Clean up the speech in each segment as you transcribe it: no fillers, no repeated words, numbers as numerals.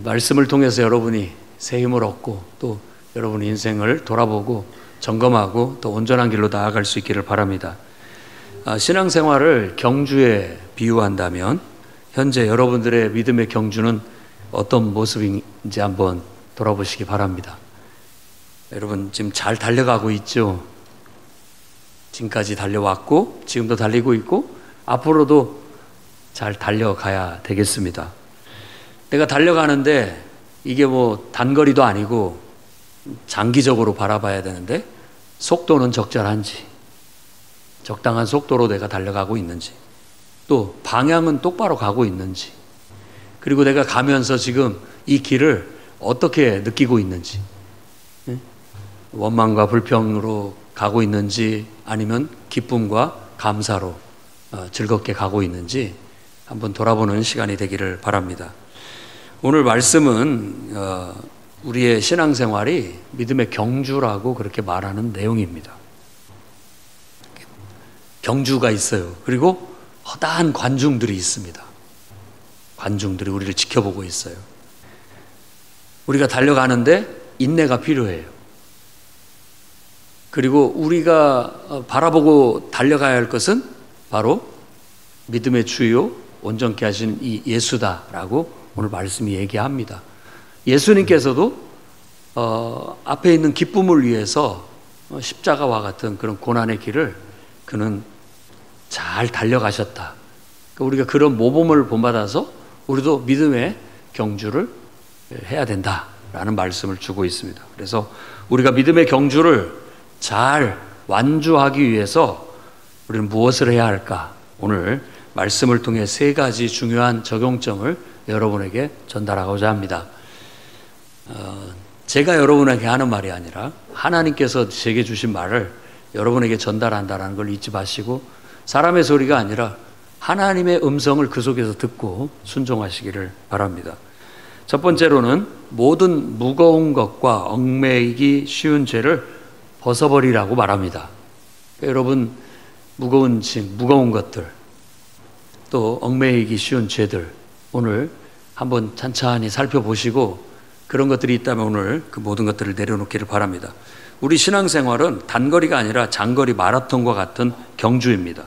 말씀을 통해서 여러분이 새 힘을 얻고 또 여러분의 인생을 돌아보고 점검하고 또 온전한 길로 나아갈 수 있기를 바랍니다. 신앙생활을 경주에 비유한다면 현재 여러분들의 믿음의 경주는 어떤 모습인지 한번 돌아보시기 바랍니다. 여러분 지금 잘 달려가고 있죠? 지금까지 달려왔고 지금도 달리고 있고 앞으로도 잘 달려가야 되겠습니다. 내가 달려가는데 이게 뭐 단거리도 아니고 장기적으로 바라봐야 되는데 속도는 적절한지, 적당한 속도로 내가 달려가고 있는지, 또 방향은 똑바로 가고 있는지, 그리고 내가 가면서 지금 이 길을 어떻게 느끼고 있는지, 원망과 불평으로 가고 있는지 아니면 기쁨과 감사로 즐겁게 가고 있는지 한번 돌아보는 시간이 되기를 바랍니다. 오늘 말씀은 우리의 신앙생활이 믿음의 경주라고 그렇게 말하는 내용입니다. 경주가 있어요. 그리고 허다한 관중들이 있습니다. 관중들이 우리를 지켜보고 있어요. 우리가 달려가는데 인내가 필요해요. 그리고 우리가 바라보고 달려가야 할 것은 바로 믿음의 주요 온전케 하신 이 예수다라고 오늘 말씀이 얘기합니다. 예수님께서도 앞에 있는 기쁨을 위해서 십자가와 같은 그런 고난의 길을 그는 잘 달려가셨다. 우리가 그런 모범을 본받아서 우리도 믿음의 경주를 해야 된다라는 말씀을 주고 있습니다. 그래서 우리가 믿음의 경주를 잘 완주하기 위해서 우리는 무엇을 해야 할까? 오늘 말씀을 통해 세 가지 중요한 적용점을 여러분에게 전달하고자 합니다. 제가 여러분에게 하는 말이 아니라 하나님께서 제게 주신 말을 여러분에게 전달한다는 걸 잊지 마시고 사람의 소리가 아니라 하나님의 음성을 그 속에서 듣고 순종하시기를 바랍니다. 첫 번째로는 모든 무거운 것과 얽매이기 쉬운 죄를 벗어버리라고 말합니다. 여러분 무거운 짐, 무거운 것들 또 얽매이기 쉬운 죄들 오늘 한번 찬찬히 살펴보시고 그런 것들이 있다면 오늘 그 모든 것들을 내려놓기를 바랍니다. 우리 신앙생활은 단거리가 아니라 장거리 마라톤과 같은 경주입니다.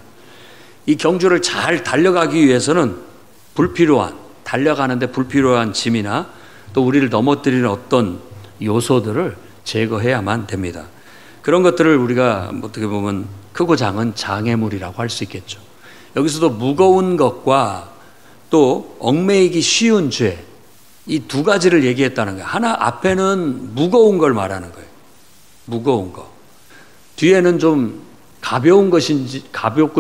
이 경주를 잘 달려가기 위해서는 달려가는데 불필요한 짐이나 또 우리를 넘어뜨리는 어떤 요소들을 제거해야만 됩니다. 그런 것들을 우리가 어떻게 보면 크고 작은 장애물이라고 할 수 있겠죠. 여기서도 무거운 것과 또 얽매이기 쉬운 죄, 이 두 가지를 얘기했다는 거예요. 하나 앞에는 무거운 걸 말하는 거예요. 무거운 거. 뒤에는 좀 가볍고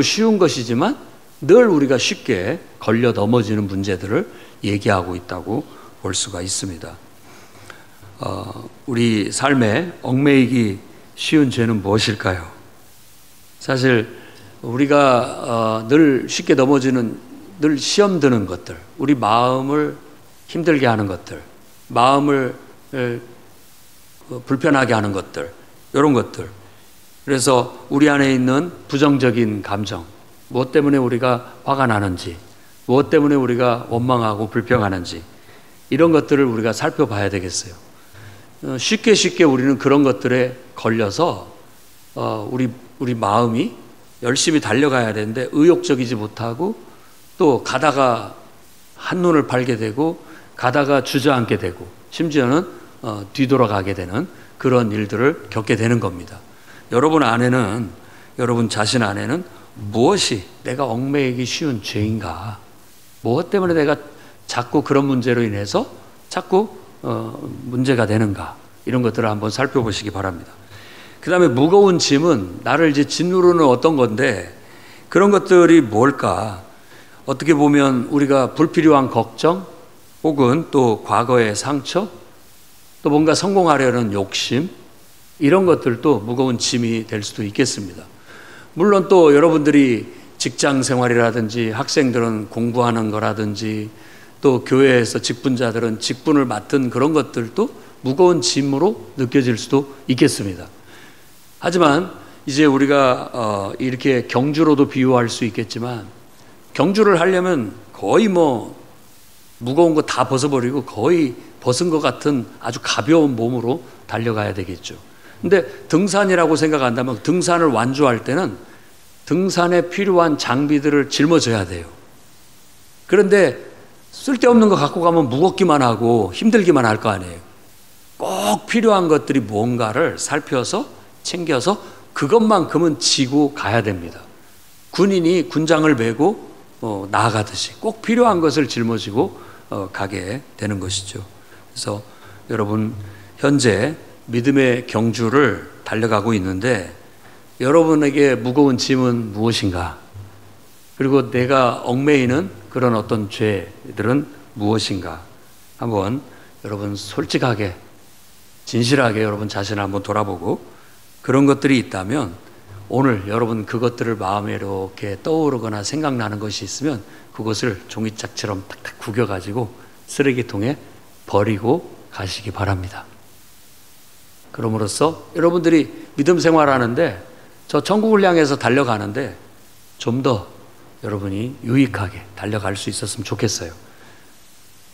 쉬운 것이지만 늘 우리가 쉽게 걸려 넘어지는 문제들을 얘기하고 있다고 볼 수가 있습니다. 우리 삶에 얽매이기 쉬운 죄는 무엇일까요? 사실 우리가 늘 쉽게 넘어지는, 늘 시험 드는 것들, 우리 마음을 힘들게 하는 것들, 마음을 불편하게 하는 것들, 이런 것들. 그래서 우리 안에 있는 부정적인 감정, 무엇 때문에 우리가 화가 나는지, 무엇 때문에 우리가 원망하고 불평하는지, 이런 것들을 우리가 살펴봐야 되겠어요. 쉽게 우리는 그런 것들에 걸려서 우리 마음이 열심히 달려가야 되는데 의욕적이지 못하고 또 가다가 한눈을 팔게 되고 가다가 주저앉게 되고 심지어는 뒤돌아가게 되는 그런 일들을 겪게 되는 겁니다. 여러분 자신 안에는 무엇이 내가 얽매이기 쉬운 죄인가? 무엇 때문에 내가 자꾸 그런 문제로 인해서 자꾸 문제가 되는가? 이런 것들을 한번 살펴보시기 바랍니다. 그 다음에 무거운 짐은 나를 이제 짓누르는 어떤 건데 그런 것들이 뭘까? 어떻게 보면 우리가 불필요한 걱정 혹은 또 과거의 상처 또 뭔가 성공하려는 욕심 이런 것들도 무거운 짐이 될 수도 있겠습니다. 물론 또 여러분들이 직장 생활이라든지 학생들은 공부하는 거라든지 또 교회에서 직분자들은 직분을 맡은 그런 것들도 무거운 짐으로 느껴질 수도 있겠습니다. 하지만 이제 우리가 이렇게 경주로도 비유할 수 있겠지만 경주를 하려면 거의 무거운 거 다 벗어버리고 거의 벗은 것 같은 아주 가벼운 몸으로 달려가야 되겠죠. 근데 등산이라고 생각한다면 등산을 완주할 때는 등산에 필요한 장비들을 짊어져야 돼요. 그런데 쓸데없는 거 갖고 가면 무겁기만 하고 힘들기만 할 거 아니에요. 꼭 필요한 것들이 뭔가를 살펴서 챙겨서 그것만큼은 지고 가야 됩니다. 군인이 군장을 메고 나아가듯이 꼭 필요한 것을 짊어지고 가게 되는 것이죠. 그래서 여러분 현재 믿음의 경주를 달려가고 있는데 여러분에게 무거운 짐은 무엇인가? 그리고 내가 얽매이는 그런 어떤 죄들은 무엇인가? 한번 여러분 솔직하게 진실하게 여러분 자신을 한번 돌아보고 그런 것들이 있다면 오늘 여러분 그것들을 마음에 이렇게 떠오르거나 생각나는 것이 있으면 그것을 종이짝처럼 탁탁 구겨가지고 쓰레기통에 버리고 가시기 바랍니다. 그럼으로써 여러분들이 믿음 생활하는데 저 천국을 향해서 달려가는데 좀 더 여러분이 유익하게 달려갈 수 있었으면 좋겠어요.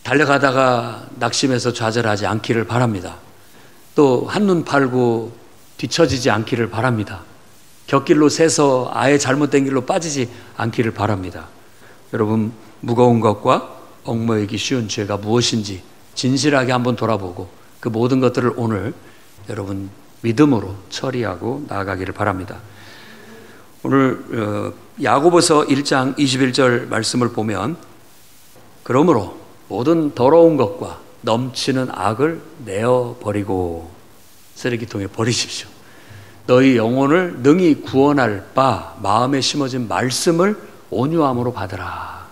달려가다가 낙심해서 좌절하지 않기를 바랍니다. 또 한눈 팔고 뒤처지지 않기를 바랍니다. 곁길로 새서 아예 잘못된 길로 빠지지 않기를 바랍니다. 여러분 무거운 것과 얽매이기 쉬운 죄가 무엇인지 진실하게 한번 돌아보고 그 모든 것들을 오늘 여러분 믿음으로 처리하고 나아가기를 바랍니다. 오늘 야고보서 1장 21절 말씀을 보면 그러므로 모든 더러운 것과 넘치는 악을 내어버리고 쓰레기통에 버리십시오. 너희 영혼을 능히 구원할 바 마음에 심어진 말씀을 온유함으로 받으라.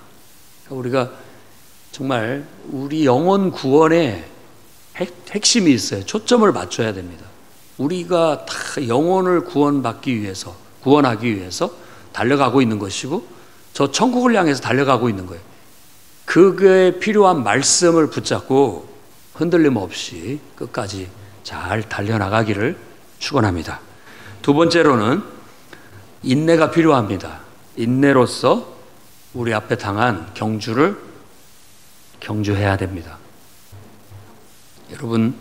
우리가 정말 우리 영혼 구원에 핵심이 있어요. 초점을 맞춰야 됩니다. 우리가 다 영혼을 구원하기 위해서 달려가고 있는 것이고 저 천국을 향해서 달려가고 있는 거예요. 그게 필요한 말씀을 붙잡고 흔들림 없이 끝까지 잘 달려나가기를 축원합니다. 두 번째로는 인내가 필요합니다. 인내로서 우리 앞에 당한 경주를 경주해야 됩니다. 여러분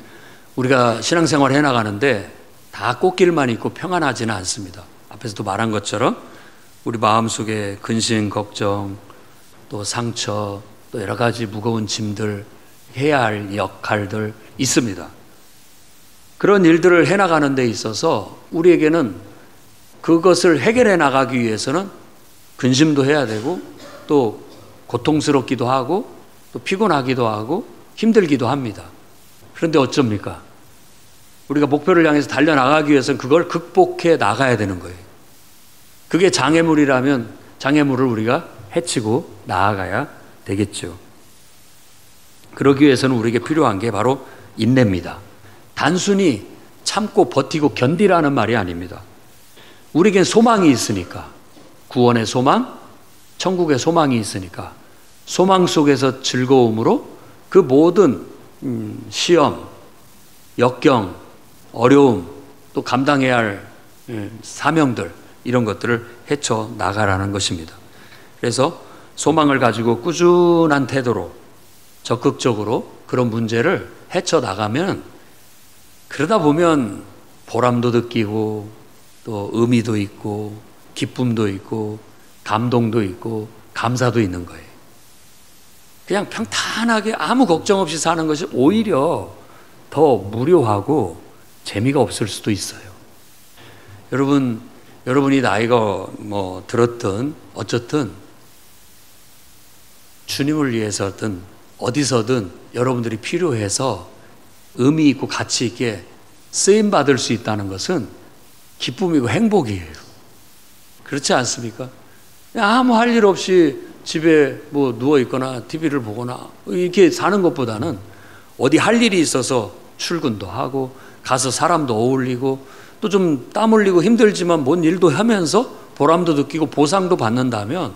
우리가 신앙생활 해나가는데 다 꽃길만 있고 평안하지는 않습니다. 앞에서도 말한 것처럼 우리 마음속에 근심, 걱정, 또 상처, 또 여러 가지 무거운 짐들, 해야 할 역할들 있습니다. 그런 일들을 해나가는 데 있어서 우리에게는 그것을 해결해 나가기 위해서는 근심도 해야 되고 또 고통스럽기도 하고 또 피곤하기도 하고 힘들기도 합니다. 그런데 어쩝니까? 우리가 목표를 향해서 달려나가기 위해서는 그걸 극복해 나가야 되는 거예요. 그게 장애물이라면 장애물을 우리가 해치고 나아가야 되겠죠. 그러기 위해서는 우리에게 필요한 게 바로 인내입니다. 단순히 참고 버티고 견디라는 말이 아닙니다. 우리에겐 소망이 있으니까 구원의 소망, 천국의 소망이 있으니까 소망 속에서 즐거움으로 그 모든 시험, 역경, 어려움, 또 감당해야 할 사명들 이런 것들을 헤쳐 나가라는 것입니다. 그래서 소망을 가지고 꾸준한 태도로 적극적으로 그런 문제를 헤쳐 나가면 그러다 보면 보람도 느끼고 또 의미도 있고 기쁨도 있고 감동도 있고 감사도 있는 거예요. 그냥 평탄하게 아무 걱정 없이 사는 것이 오히려 더 무료하고 재미가 없을 수도 있어요. 여러분이 나이가 들었든 어쨌든 주님을 위해서든 어디서든 여러분들이 필요해서 의미 있고 가치 있게 쓰임 받을 수 있다는 것은 기쁨이고 행복이에요. 그렇지 않습니까? 아무 할 일 없이 집에 누워 있거나 TV를 보거나 이렇게 사는 것보다는 어디 할 일이 있어서 출근도 하고 가서 사람도 어울리고 또 좀 땀 흘리고 힘들지만 뭔 일도 하면서 보람도 느끼고 보상도 받는다면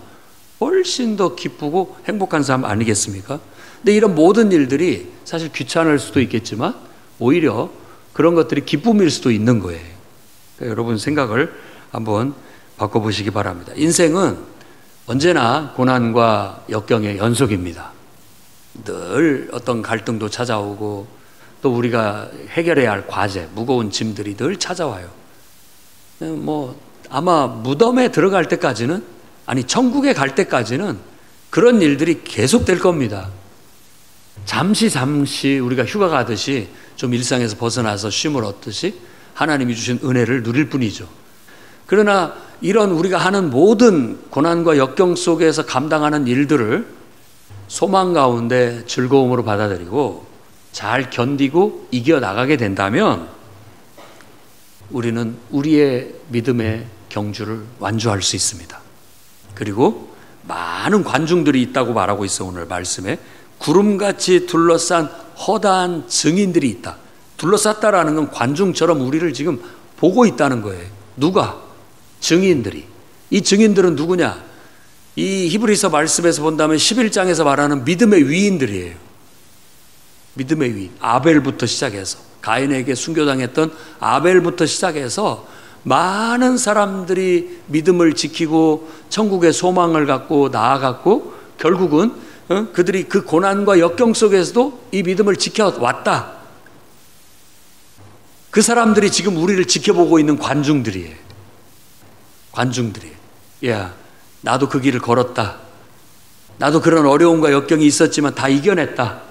훨씬 더 기쁘고 행복한 삶 아니겠습니까? 근데 이런 모든 일들이 사실 귀찮을 수도 있겠지만 오히려 그런 것들이 기쁨일 수도 있는 거예요. 그러니까 여러분 생각을 한번 바꿔보시기 바랍니다. 인생은 언제나 고난과 역경의 연속입니다. 늘 어떤 갈등도 찾아오고 또 우리가 해결해야 할 과제, 무거운 짐들이 늘 찾아와요. 뭐 아마 무덤에 들어갈 때까지는, 아니 천국에 갈 때까지는 그런 일들이 계속될 겁니다. 잠시 우리가 휴가 가듯이 좀 일상에서 벗어나서 쉼을 얻듯이 하나님이 주신 은혜를 누릴 뿐이죠. 그러나 이런 우리가 하는 모든 고난과 역경 속에서 감당하는 일들을 소망 가운데 즐거움으로 받아들이고 잘 견디고 이겨나가게 된다면 우리는 우리의 믿음의 경주를 완주할 수 있습니다. 그리고 많은 관중들이 있다고 말하고 있어. 오늘 말씀에 구름같이 둘러싼 허다한 증인들이 있다. 둘러쌌다라는 건 관중처럼 우리를 지금 보고 있다는 거예요. 누가? 증인들이. 이 증인들은 누구냐? 이 히브리서 말씀에서 본다면 11장에서 말하는 믿음의 위인들이에요. 믿음의 위인. 아벨부터 시작해서 가인에게 순교당했던 아벨부터 시작해서 많은 사람들이 믿음을 지키고 천국의 소망을 갖고 나아갔고 결국은 그들이 그 고난과 역경 속에서도 이 믿음을 지켜왔다. 그 사람들이 지금 우리를 지켜보고 있는 관중들이에요. 관중들이에요. 야, 나도 그 길을 걸었다. 나도 그런 어려움과 역경이 있었지만 다 이겨냈다.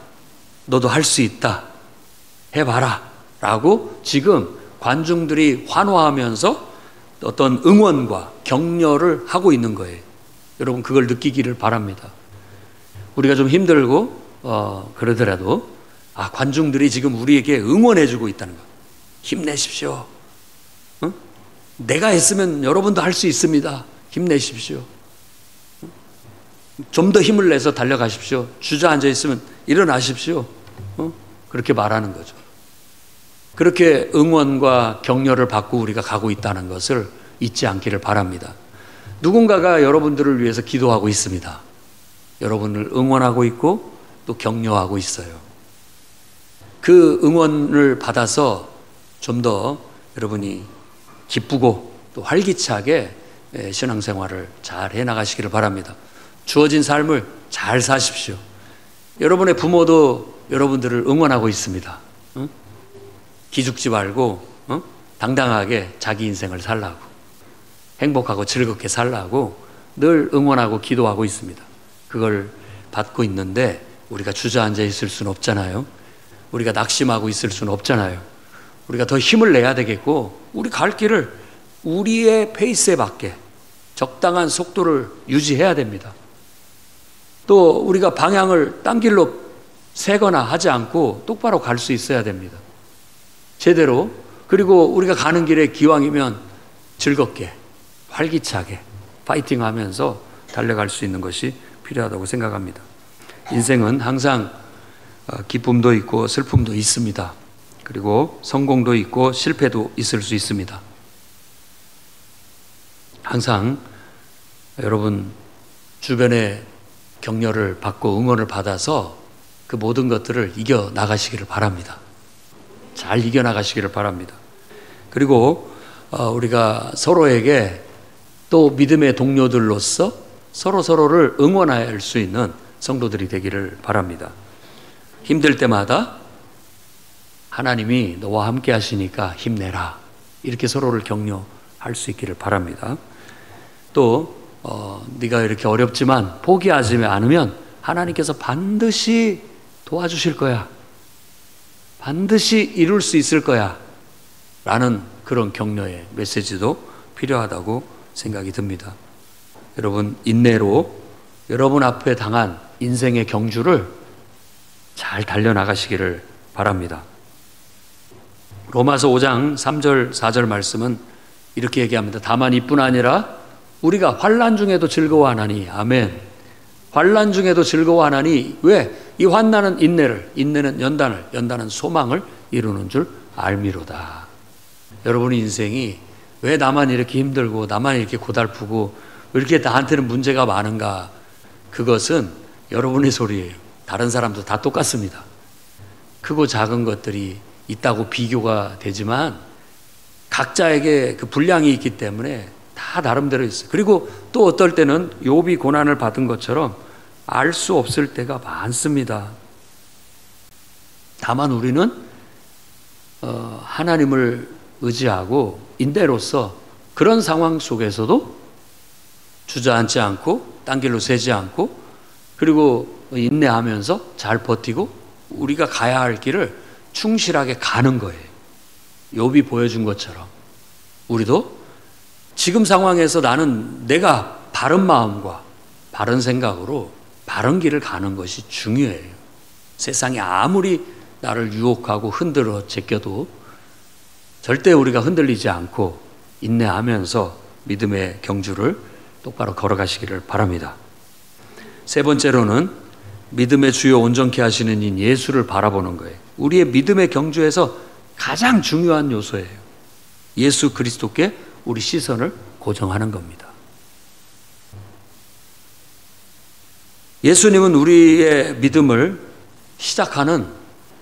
너도 할 수 있다. 해봐라. 라고 지금 관중들이 환호하면서 어떤 응원과 격려를 하고 있는 거예요. 여러분 그걸 느끼기를 바랍니다. 우리가 좀 힘들고 그러더라도 관중들이 지금 우리에게 응원해주고 있다는 거. 힘내십시오. 내가 했으면 여러분도 할 수 있습니다. 힘내십시오. 좀 더 힘을 내서 달려가십시오. 주저앉아 있으면 일어나십시오. 그렇게 말하는 거죠. 그렇게 응원과 격려를 받고 우리가 가고 있다는 것을 잊지 않기를 바랍니다. 누군가가 여러분들을 위해서 기도하고 있습니다. 여러분을 응원하고 있고 또 격려하고 있어요. 그 응원을 받아서 좀 더 여러분이 기쁘고 또 활기차게 신앙생활을 잘 해나가시기를 바랍니다. 주어진 삶을 잘 사십시오. 여러분의 부모도 여러분들을 응원하고 있습니다. 기죽지 말고 당당하게 자기 인생을 살라고, 행복하고 즐겁게 살라고 늘 응원하고 기도하고 있습니다. 그걸 받고 있는데 우리가 주저앉아 있을 수는 없잖아요. 우리가 낙심하고 있을 수는 없잖아요. 우리가 더 힘을 내야 되겠고 우리 갈 길을 우리의 페이스에 맞게 적당한 속도를 유지해야 됩니다. 또 우리가 방향을 딴 길로 새거나 하지 않고 똑바로 갈 수 있어야 됩니다. 제대로. 그리고 우리가 가는 길에 기왕이면 즐겁게 활기차게 파이팅하면서 달려갈 수 있는 것이 필요하다고 생각합니다. 인생은 항상 기쁨도 있고 슬픔도 있습니다. 그리고 성공도 있고 실패도 있을 수 있습니다. 항상 여러분 주변에 격려를 받고 응원을 받아서 그 모든 것들을 이겨 나가시기를 바랍니다. 잘 이겨 나가시기를 바랍니다. 그리고 우리가 서로에게 또 믿음의 동료들로서 서로를 응원할 수 있는 성도들이 되기를 바랍니다. 힘들 때마다 하나님이 너와 함께 하시니까 힘내라. 이렇게 서로를 격려할 수 있기를 바랍니다. 또 네가 이렇게 어렵지만 포기하지 않으면 하나님께서 반드시 도와주실 거야. 반드시 이룰 수 있을 거야. 라는 그런 격려의 메시지도 필요하다고 생각이 듭니다. 여러분 인내로 여러분 앞에 당한 인생의 경주를 잘 달려나가시기를 바랍니다. 로마서 5장 3절 4절 말씀은 이렇게 얘기합니다. 다만 이뿐 아니라 우리가 환난 중에도 즐거워하나니. 아멘. 환난 중에도 즐거워하나니. 왜? 이 환난은 인내를, 인내는 연단을, 연단은 소망을 이루는 줄 알미로다. 여러분의 인생이 왜 나만 이렇게 힘들고 나만 이렇게 고달프고 왜 이렇게 나한테는 문제가 많은가? 그것은 여러분의 소리예요. 다른 사람도 다 똑같습니다. 크고 작은 것들이 있다고 비교가 되지만 각자에게 그 분량이 있기 때문에 다 나름대로 있어요. 그리고 또 어떨 때는 욥이 고난을 받은 것처럼 알 수 없을 때가 많습니다. 다만 우리는 하나님을 의지하고 인내로서 그런 상황 속에서도 주저앉지 않고 딴 길로 새지 않고 그리고 인내하면서 잘 버티고 우리가 가야 할 길을 충실하게 가는 거예요. 욥이 보여준 것처럼 우리도 지금 상황에서 나는 내가 바른 마음과 바른 생각으로 바른 길을 가는 것이 중요해요. 세상이 아무리 나를 유혹하고 흔들어 제껴도 절대 우리가 흔들리지 않고 인내하면서 믿음의 경주를 똑바로 걸어가시기를 바랍니다. 세 번째로는 믿음의 주요 온전케 하시는 인 예수를 바라보는 거예요. 우리의 믿음의 경주에서 가장 중요한 요소예요. 예수 그리스도께 우리 시선을 고정하는 겁니다. 예수님은 우리의 믿음을 시작하는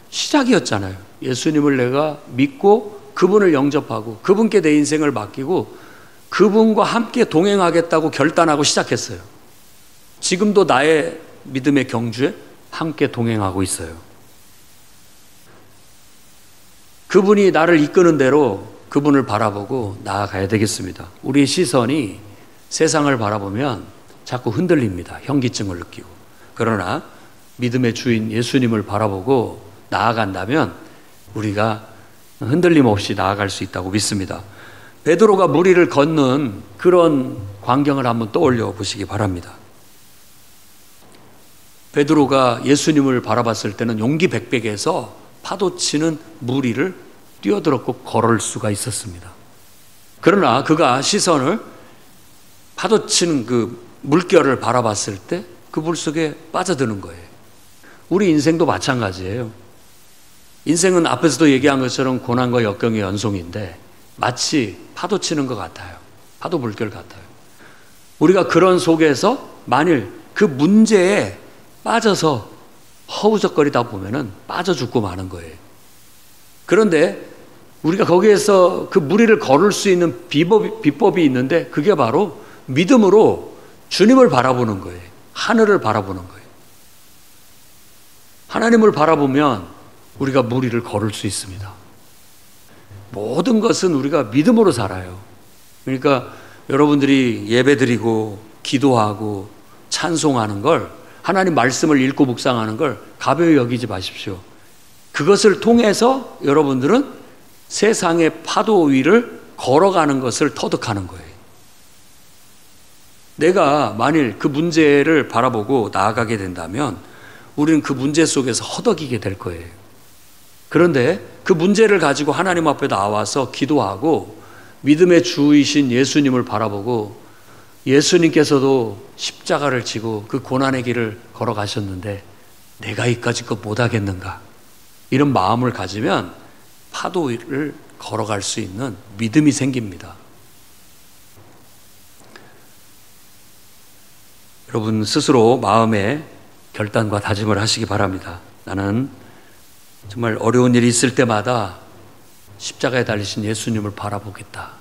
시작이었잖아요. 예수님을 내가 믿고 그분을 영접하고 그분께 내 인생을 맡기고 그분과 함께 동행하겠다고 결단하고 시작했어요. 지금도 나의 믿음의 경주에 함께 동행하고 있어요. 그분이 나를 이끄는 대로 그분을 바라보고 나아가야 되겠습니다. 우리의 시선이 세상을 바라보면 자꾸 흔들립니다. 현기증을 느끼고. 그러나 믿음의 주인 예수님을 바라보고 나아간다면 우리가 흔들림 없이 나아갈 수 있다고 믿습니다. 베드로가 무리를 걷는 그런 광경을 한번 떠올려 보시기 바랍니다. 베드로가 예수님을 바라봤을 때는 용기 백백에서 파도치는 무리를 뛰어들었고 걸을 수가 있었습니다. 그러나 그가 시선을 파도치는 그 물결을 바라봤을 때 그 물속에 빠져드는 거예요. 우리 인생도 마찬가지예요. 인생은 앞에서도 얘기한 것처럼 고난과 역경의 연속인데 마치 파도치는 것 같아요. 파도 물결 같아요. 우리가 그런 속에서 만일 그 문제에 빠져서 허우적거리다 보면은 빠져 죽고 마는 거예요. 그런데 우리가 거기에서 그 무리를 걸을 수 있는 비법이 있는데 그게 바로 믿음으로 주님을 바라보는 거예요. 하늘을 바라보는 거예요. 하나님을 바라보면 우리가 무리를 걸을 수 있습니다. 모든 것은 우리가 믿음으로 살아요. 그러니까 여러분들이 예배드리고 기도하고 찬송하는 걸 하나님 말씀을 읽고 묵상하는 걸 가벼이 여기지 마십시오. 그것을 통해서 여러분들은 세상의 파도 위를 걸어가는 것을 터득하는 거예요. 내가 만일 그 문제를 바라보고 나아가게 된다면 우리는 그 문제 속에서 허덕이게 될 거예요. 그런데 그 문제를 가지고 하나님 앞에 나와서 기도하고 믿음의 주이신 예수님을 바라보고 예수님께서도 십자가를 지고 그 고난의 길을 걸어가셨는데 내가 이까짓 못하겠는가 이런 마음을 가지면 파도 위를 걸어갈 수 있는 믿음이 생깁니다. 여러분 스스로 마음에 결단과 다짐을 하시기 바랍니다. 나는 정말 어려운 일이 있을 때마다 십자가에 달리신 예수님을 바라보겠다.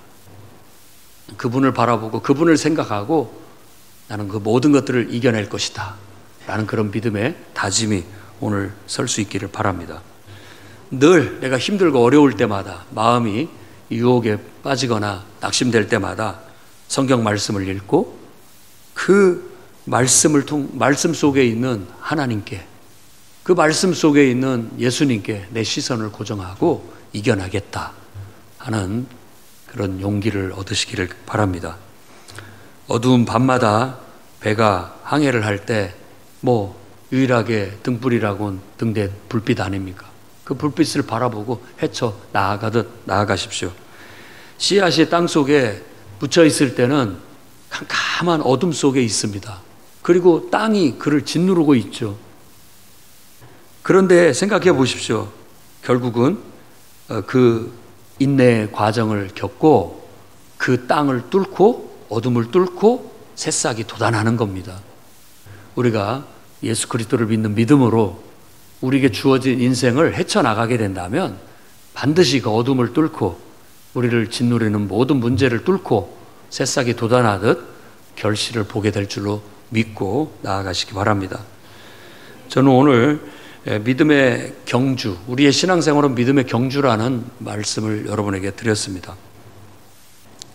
그분을 바라보고 그분을 생각하고 나는 그 모든 것들을 이겨낼 것이다. 라는 그런 믿음의 다짐이 오늘 설 수 있기를 바랍니다. 늘 내가 힘들고 어려울 때마다 마음이 유혹에 빠지거나 낙심될 때마다 성경 말씀을 읽고 그 말씀 속에 있는 하나님께 그 말씀 속에 있는 예수님께 내 시선을 고정하고 이겨나겠다 하는 그런 용기를 얻으시기를 바랍니다. 어두운 밤마다 배가 항해를 할 때 유일하게 등불이라고는 등대 불빛 아닙니까? 그 불빛을 바라보고 헤쳐 나아가듯 나아가십시오. 씨앗이 땅 속에 묻혀 있을 때는 캄캄한 어둠 속에 있습니다. 그리고 땅이 그를 짓누르고 있죠. 그런데 생각해 보십시오. 결국은 그 인내의 과정을 겪고 그 땅을 뚫고 어둠을 뚫고 새싹이 돋아나는 겁니다. 우리가 예수 그리스도를 믿는 믿음으로 우리에게 주어진 인생을 헤쳐나가게 된다면 반드시 그 어둠을 뚫고 우리를 짓누르는 모든 문제를 뚫고 새싹이 돋아나듯 결실을 보게 될 줄로 믿고 나아가시기 바랍니다. 저는 오늘 믿음의 경주, 우리의 신앙생활은 믿음의 경주라는 말씀을 여러분에게 드렸습니다.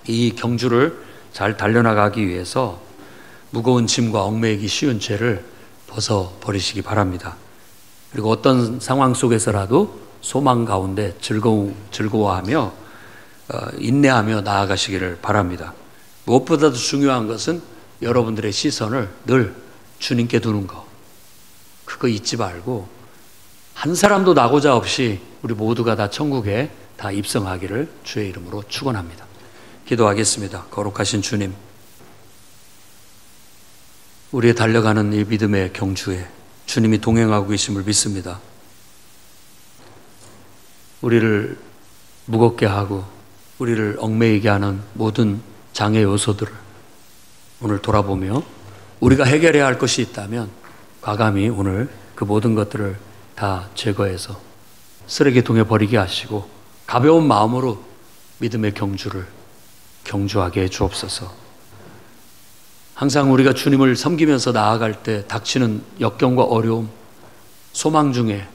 이 경주를 잘 달려나가기 위해서 무거운 짐과 얽매이기 쉬운 죄를 벗어버리시기 바랍니다. 그리고 어떤 상황 속에서라도 소망 가운데 즐거워하며 인내하며 나아가시기를 바랍니다. 무엇보다도 중요한 것은 여러분들의 시선을 늘 주님께 두는 것. 그거 잊지 말고 한 사람도 나고자 없이 우리 모두가 다 천국에 다 입성하기를 주의 이름으로 축원합니다. 기도하겠습니다. 거룩하신 주님, 우리의 달려가는 이 믿음의 경주에 주님이 동행하고 계심을 믿습니다. 우리를 무겁게 하고 우리를 얽매이게 하는 모든 장애 요소들을 오늘 돌아보며 우리가 해결해야 할 것이 있다면 과감히 오늘 그 모든 것들을 다 제거해서 쓰레기통에 버리게 하시고 가벼운 마음으로 믿음의 경주를 경주하게 해 주옵소서. 항상 우리가 주님을 섬기면서 나아갈 때 닥치는 역경과 어려움, 소망 중에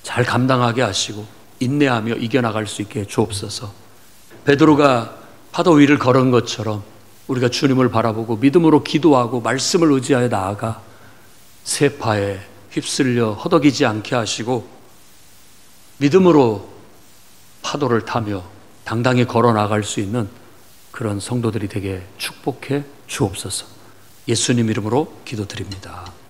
잘 감당하게 하시고 인내하며 이겨나갈 수 있게 해 주옵소서. 베드로가 파도 위를 걸은 것처럼 우리가 주님을 바라보고 믿음으로 기도하고 말씀을 의지하여 나아가 세파에 휩쓸려 허덕이지 않게 하시고 믿음으로 파도를 타며 당당히 걸어 나갈 수 있는 그런 성도들이 되게 축복해 주옵소서. 예수님 이름으로 기도드립니다.